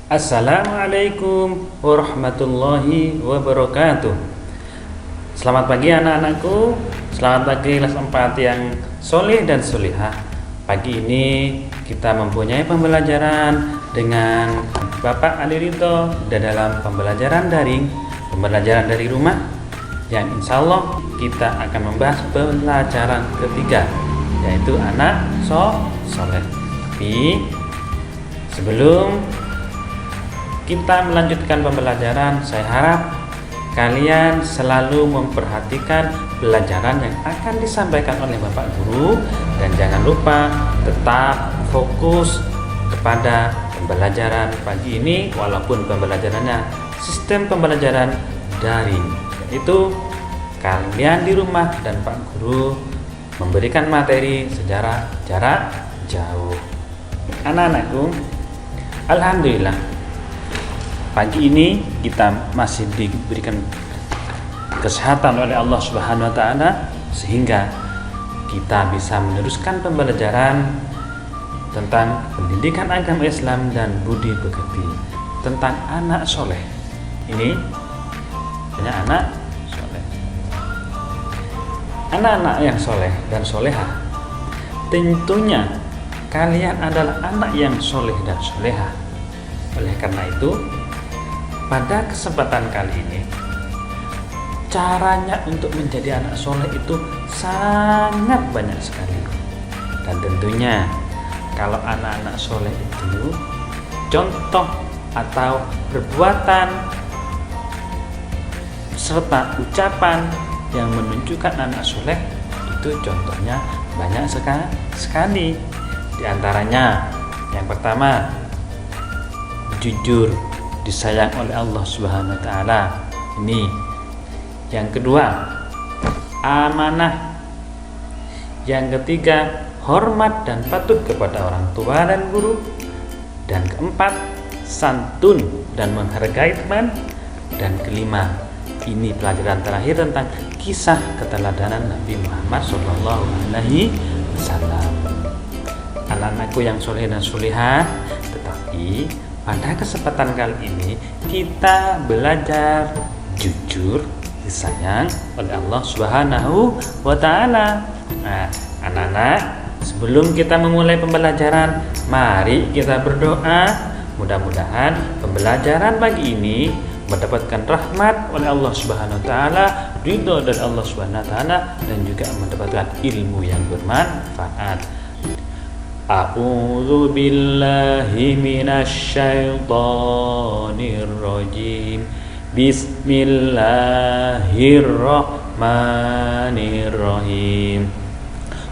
Assalamualaikum warahmatullahi wabarakatuh. Selamat pagi anak-anakku. Selamat pagi kelas 4 yang soleh dan solihah. Pagi ini kita mempunyai pembelajaran dengan Bapak Ali Rito dan dalam pembelajaran daring, pembelajaran dari rumah, yang insya Allah kita akan membahas pelajaran ketiga, yaitu anak soleh. Tapi sebelum kita melanjutkan pembelajaran, saya harap kalian selalu memperhatikan pelajaran yang akan disampaikan oleh Bapak Guru, dan jangan lupa tetap fokus kepada pembelajaran pagi ini walaupun pembelajarannya sistem pembelajaran daring, yaitu kalian di rumah dan Pak Guru memberikan materi sejarah jarak jauh. Anak-anakku, alhamdulillah pagi ini kita masih diberikan kesehatan oleh Allah Subhanahu wa taala sehingga kita bisa meneruskan pembelajaran tentang pendidikan agama Islam dan budi pekerti, tentang anak soleh. Ini hanya anak soleh. Anak-anak yang soleh dan solehah, tentunya kalian adalah anak yang soleh dan solehah. Oleh karena itu, pada kesempatan kali ini, caranya untuk menjadi anak soleh itu sangat banyak sekali. Dan tentunya kalau anak-anak soleh itu, contoh atau perbuatan serta ucapan yang menunjukkan anak soleh itu contohnya banyak sekali. Di antaranya, yang pertama, jujur, disayang oleh Allah Subhanahu wa taala. Ini. Yang kedua, amanah. Yang ketiga, hormat dan patuh kepada orang tua dan guru. Dan keempat, santun dan menghargai teman. Dan kelima, ini pelajaran terakhir tentang kisah keteladanan Nabi Muhammad SAW. Anak-anakku yang soleh dan solehah, tetapi pada kesempatan kali ini kita belajar jujur, disayang oleh Allah Subhanahu wa taala. Nah, anak-anak, sebelum kita memulai pembelajaran, mari kita berdoa. Mudah-mudahan pembelajaran pagi ini mendapatkan rahmat oleh Allah Subhanahu wa taala, ridho dari Allah Subhanahu wa taala, dan juga mendapatkan ilmu yang bermanfaat. A'udzu billahi minasyaitonir rajim. Bismillahirrahmanirrahim.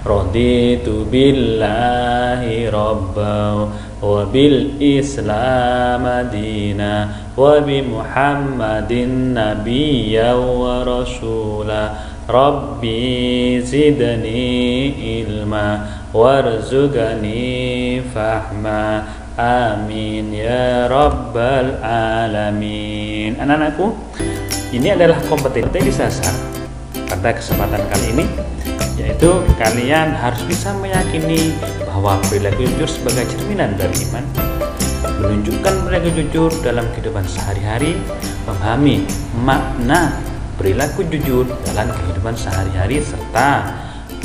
Raditu billahi rabban wa bil islam madina wa bi muhammadin nabiyyan wa rasula. Rabbi zidni ilma warzuqni fahma. Amin ya rabbal alamin. Anak-anakku, ini adalah kompetisi disasar pada kesempatan kali ini, yaitu kalian harus bisa meyakini bahwa perilaku jujur sebagai cerminan dari iman, menunjukkan perilaku jujur dalam kehidupan sehari-hari, memahami makna perilaku jujur dalam kehidupan sehari-hari, serta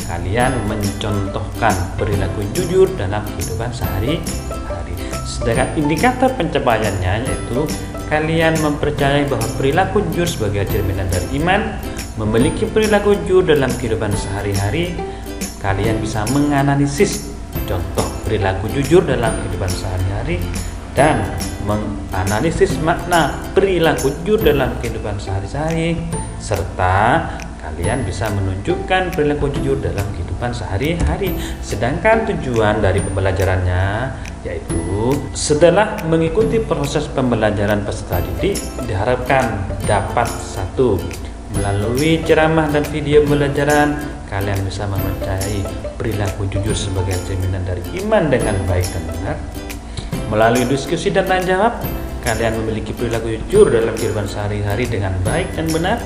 kalian mencontohkan perilaku jujur dalam kehidupan sehari-hari. Sedangkan indikator pencapaiannya yaitu kalian mempercayai bahwa perilaku jujur sebagai cerminan dari iman, memiliki perilaku jujur dalam kehidupan sehari-hari. Kalian bisa menganalisis contoh perilaku jujur dalam kehidupan sehari-hari dan menganalisis makna perilaku jujur dalam kehidupan sehari-hari, serta kalian bisa menunjukkan perilaku jujur dalam kehidupan sehari-hari. Sedangkan tujuan dari pembelajarannya yaitu setelah mengikuti proses pembelajaran peserta didik, diharapkan dapat: 1. Melalui ceramah dan video pembelajaran, kalian bisa mempercayai perilaku jujur sebagai cerminan dari iman dengan baik dan benar. Melalui diskusi dan tanya jawab, kalian memiliki perilaku jujur dalam kehidupan sehari-hari dengan baik dan benar.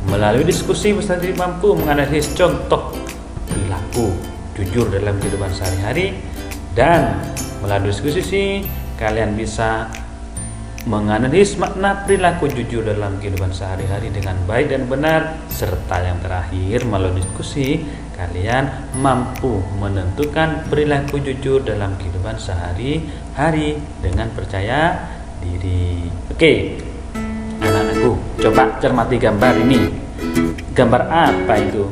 Melalui diskusi, peserta didik mampu menganalisis contoh perilaku jujur dalam kehidupan sehari-hari, dan melalui diskusi kalian bisa menganalisis makna perilaku jujur dalam kehidupan sehari-hari dengan baik dan benar, serta yang terakhir melalui diskusi kalian mampu menentukan perilaku jujur dalam kehidupan sehari-hari dengan percaya diri. Oke, anak-anakku, coba cermati gambar ini. Gambar apa itu?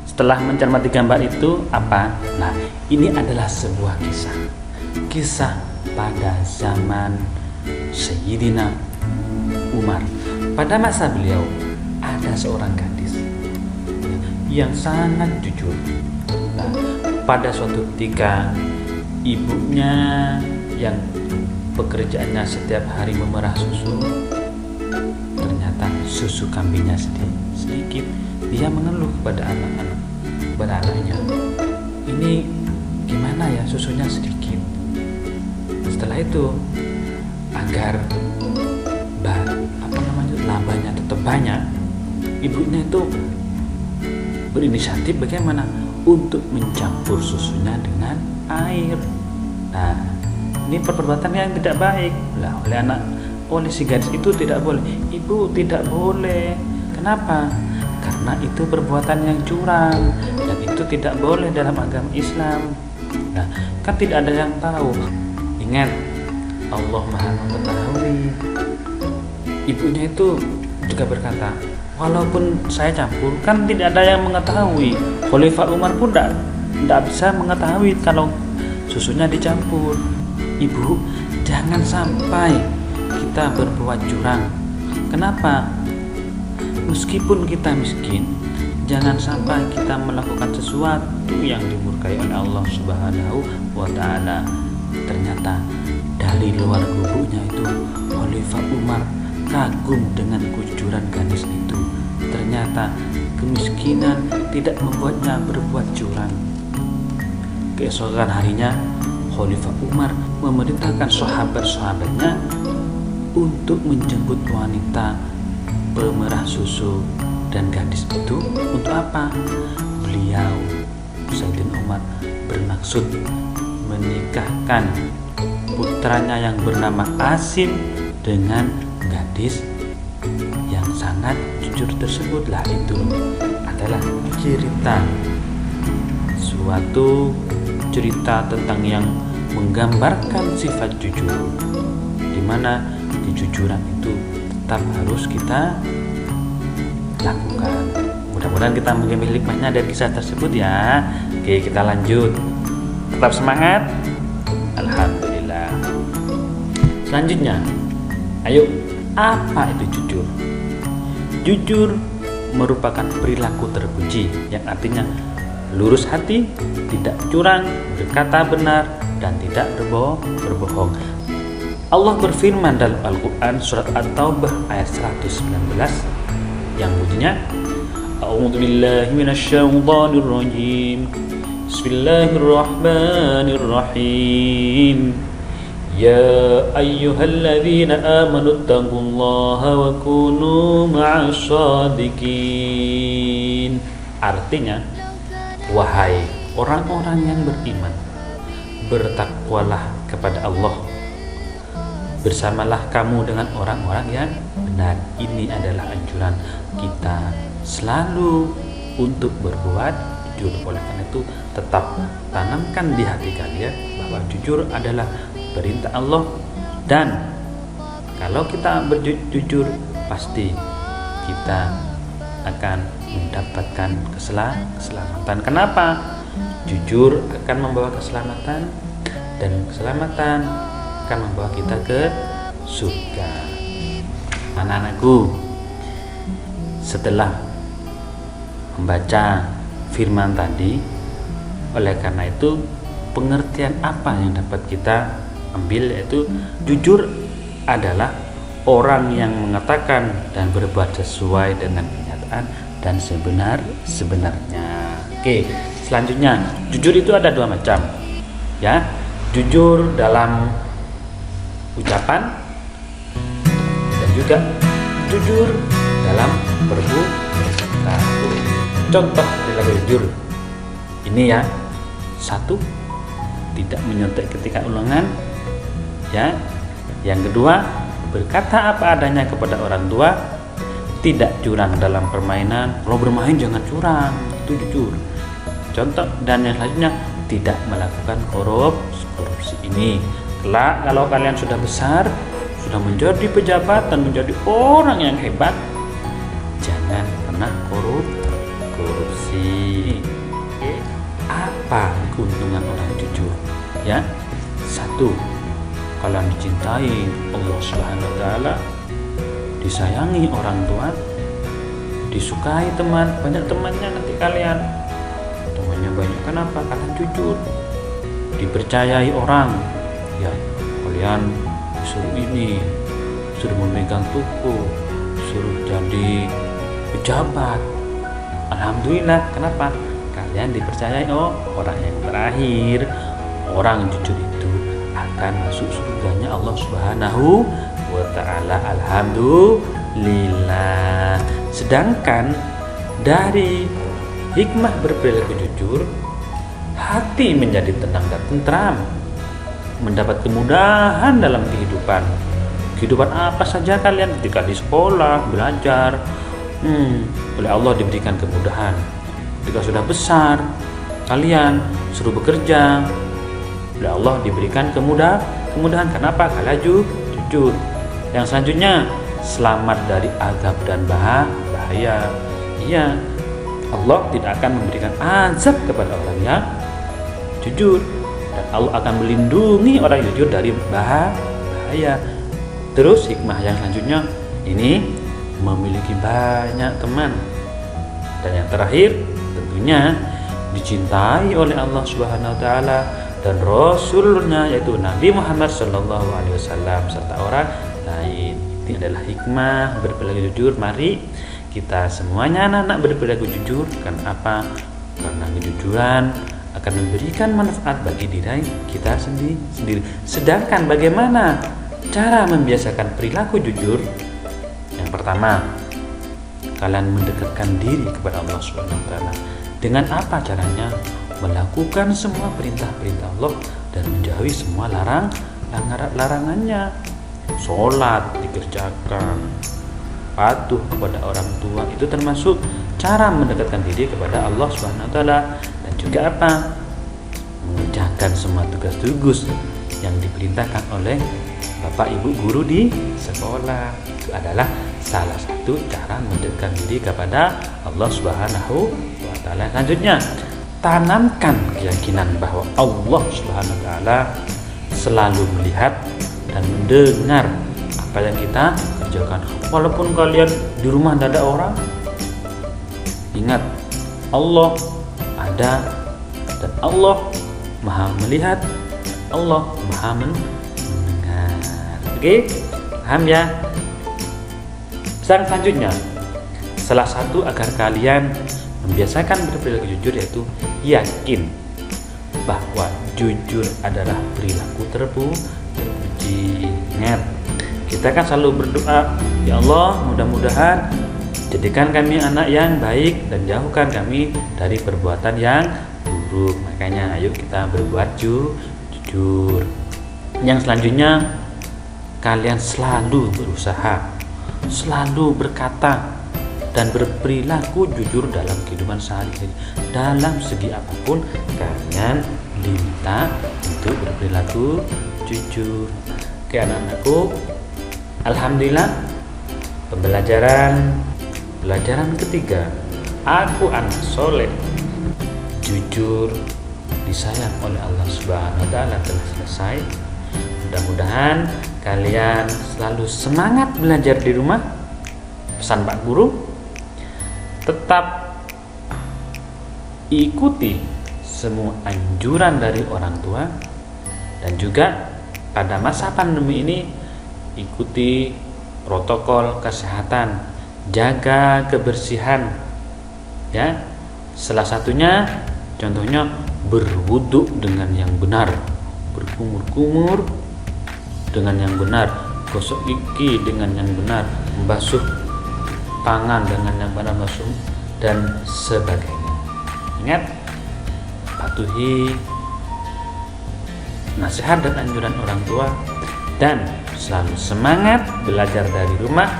Setelah mencermati gambar itu apa? Nah, ini adalah sebuah kisah pada zaman Sayyidina Umar. Pada masa beliau ada seorang gadis yang sangat jujur. Nah, pada suatu ketika ibunya yang pekerjaannya setiap hari memerah susu, ternyata susu kambingnya sedikit. Dia mengeluh kepada anaknya, ini gimana ya, susunya sedikit. Setelah itu, agar labanya tetap banyak, ibunya itu berinisiatif bagaimana untuk mencampur susunya dengan air. Nah, ini perbuatan yang tidak baik lah oleh si gadis itu. Tidak boleh, ibu, tidak boleh. Kenapa? Karena itu perbuatan yang curang dan itu tidak boleh dalam agama Islam. Nah, kan tidak ada yang tahu. Ingat, Allah Maha Mengetahui. Ibunya itu juga berkata, walaupun saya campur, kan tidak ada yang mengetahui. Khalifah Umar pun tidak bisa mengetahui kalau susunya dicampur. Ibu, jangan sampai kita berbuat curang. Kenapa? Meskipun kita miskin, jangan sampai kita melakukan sesuatu yang dimurkai oleh Allah Subhanahu wa Ta'ala. Ternyata dari luar gubuknya itu Khalifah Umar kagum dengan kejujuran gadis itu. Ternyata kemiskinan tidak membuatnya berbuat curang. Keesokan harinya Khalifah Umar memerintahkan sahabat-sahabatnya untuk menjemput wanita pemerah susu dan gadis itu. Untuk apa? Beliau Sayyidina Umar bermaksud menikahkan putranya yang bernama Asim dengan gadis yang sangat jujur tersebut. Lah, itu adalah suatu cerita tentang yang menggambarkan sifat jujur, di mana kejujuran itu tetap harus kita lakukan. Mudah-mudahan kita mengambil hikmahnya dari kisah tersebut ya. Oke, kita lanjut. Tetap semangat. Alhamdulillah. Selanjutnya, ayo, apa itu jujur? Jujur merupakan perilaku terpuji yang artinya lurus hati, tidak curang, berkata benar, dan tidak berbohong. Allah berfirman dalam Al-Quran surat At-Taubah ayat 119 yang bunyinya, A'udzu billahi minasyaitonir rajim. Bismillahirrahmanirrahim. Ya ayyuhalladzina amanu taqullaha wa kunu ma'as shadiqin. Artinya, wahai orang-orang yang beriman, bertakwalah kepada Allah, bersamalah kamu dengan orang-orang yang benar. Ini adalah anjuran kita selalu untuk berbuat jujur. Oleh karena itu, tetap tanamkan di hati kalian bahwa jujur adalah perintah Allah, dan kalau kita berjujur pasti kita akan mendapatkan keselamatan. Kenapa? Jujur akan membawa keselamatan, dan keselamatan akan membawa kita ke surga. Anak-anakku, setelah membaca firman tadi, oleh karena itu pengertian apa yang dapat kita ambil, yaitu jujur adalah orang yang mengatakan dan berbuat sesuai dengan kenyataan dan sebenarnya. Oke, selanjutnya, jujur itu ada dua macam ya. Jujur dalam ucapan dan juga jujur dalam perbuatan. Contoh perilaku jujur ini ya: 1, tidak menyontek ketika ulangan ya. Yang kedua, berkata apa adanya kepada orang tua, tidak curang dalam permainan. Kalau bermain jangan curang, itu jujur. Contoh dan yang selanjutnya, tidak melakukan korupsi ini. Kelak kalau kalian sudah besar, sudah menjadi pejabat dan menjadi orang yang hebat, jangan pernah korupsi. Apa keuntungan orang jujur? Ya, satu, kalian dicintai Allah Subhanahu wa Ta'ala, disayangi orang tua, disukai teman, banyak temannya nanti kalian. Temannya banyak, kenapa? Kalian jujur, dipercayai orang. Ya, kalian disuruh ini, suruh memegang toko, suruh jadi pejabat. Alhamdulillah, kenapa? Kalian dipercayai orang yang terakhir. Orang jujur itu akan masuk surganya Allah Subhanahu wa Ta'ala. Alhamdulillah. Sedangkan dari hikmah berperilaku jujur, hati menjadi tenang dan tentram, mendapat kemudahan dalam kehidupan. Kehidupan apa saja kalian ketika di sekolah, belajar, oleh Allah diberikan kemudahan. Ketika sudah besar, kalian suruh bekerja, oleh Allah diberikan kemudahan. Kenapa? Kalian jujur. Yang selanjutnya, selamat dari azab dan bahaya. Iya, Allah tidak akan memberikan azab kepada orang yang jujur, dan Allah akan melindungi orang jujur dari bahaya. Terus hikmah yang selanjutnya, ini memiliki banyak teman. Dan yang terakhir, tentunya dicintai oleh Allah Subhanahu wa Ta'ala dan Rasulnya, yaitu Nabi Muhammad SAW, serta orang lain. Ini adalah hikmah berperilaku jujur. Mari kita semuanya anak-anak berperilaku jujur. Karena apa? Karena kejujuran akan memberikan manfaat bagi diri kita sendiri. Sedangkan bagaimana cara membiasakan perilaku jujur? Yang pertama, kalian mendekatkan diri kepada Allah Subhanahu wa Ta'ala. Dengan apa caranya? Melakukan semua perintah-perintah Allah dan menjauhi semua larangannya. Sholat dikerjakan, patuh kepada orang tua, itu termasuk cara mendekatkan diri kepada Allah Subhanahu wa Ta'ala. Dan juga apa? Mengerjakan semua tugas-tugas yang diperintahkan oleh Bapak Ibu guru di sekolah. Itu adalah salah satu cara mendekatkan diri kepada Allah Subhanahu wa Ta'ala. Selanjutnya, tanamkan keyakinan bahwa Allah Subhanahu wa Ta'ala selalu melihat dan mendengar apa yang kita kerjakan. Walaupun kalian di rumah tidak ada orang, ingat Allah ada dan Allah Maha melihat, Allah Maha mendengar. Oke, paham ya? Selanjutnya, salah satu agar kalian membiasakan berperilaku jujur yaitu yakin bahwa jujur adalah perilaku terpuji. Ingat, kita kan selalu berdoa, ya Allah, mudah-mudahan jadikan kami anak yang baik dan jauhkan kami dari perbuatan yang buruk. Makanya ayo kita berbuat jujur. Yang selanjutnya, kalian selalu berusaha, selalu berkata dan berperilaku jujur dalam kehidupan sehari-hari. Dalam segi apapun kalian diminta untuk berperilaku jujur. Oke anak-anakku, alhamdulillah pembelajaran ketiga, aku anak soleh jujur disayang oleh Allah Subhanahu wa Ta'ala telah selesai. Mudah-mudahan kalian selalu semangat belajar di rumah. Pesan Pak Guru, tetap ikuti semua anjuran dari orang tua, dan juga pada masa pandemi ini ikuti protokol kesehatan, jaga kebersihan ya. Salah satunya contohnya berwudu dengan yang benar, berkumur-kumur dengan yang benar, gosok gigi dengan yang benar, membasuh tangan dengan yang benar, basuh dan sebagainya. Ingat, patuhi nasihat dan anjuran orang tua, dan selalu semangat belajar dari rumah.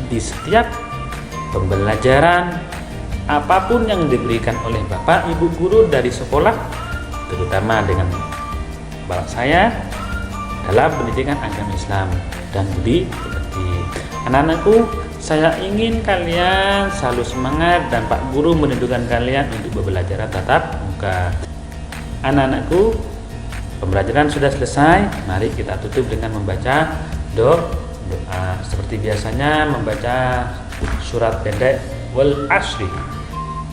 Di setiap pembelajaran, apapun yang diberikan oleh Bapak Ibu guru dari sekolah, terutama dengan Bapak saya dalam pendidikan agama Islam dan budi pekerti. Anak-anakku, saya ingin kalian selalu semangat dan Pak Guru menunjukkan kalian untuk pembelajaran tatap muka. Anak-anakku, pembelajaran sudah selesai. Mari kita tutup dengan membaca doa. Seperti biasanya membaca surat pendek wal asri.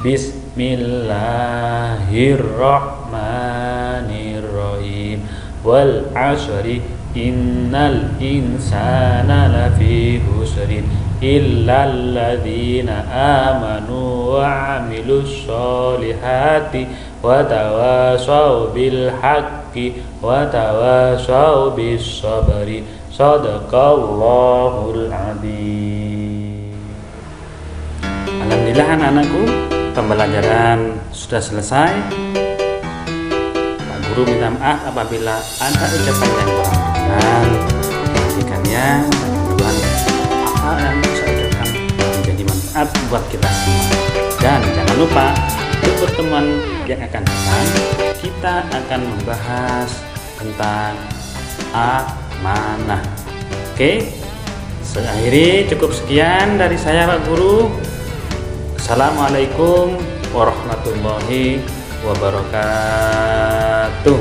Bismillahirrahmanirrahim. Wal asri innal insana lafi husrin illal ladzina amanu wa amilus solihati wa tawasaw bil haqqi wa tawasaw bis sabri. Shadaqallahul adzim. Alhamdulillah anak-anakku, pembelajaran sudah selesai. Pak Guru minta maaf apabila ada ucapan yang kurang benar. Pastikannya Tuhan apa yang saya ucapkan menjadi manfaat buat kita semua. Dan jangan lupa untuk pertemuan yang akan datang kita akan membahas tentang amanah. Oke, saya akhiri, cukup sekian dari saya Pak Guru. Assalamualaikum warahmatullahi wabarakatuh.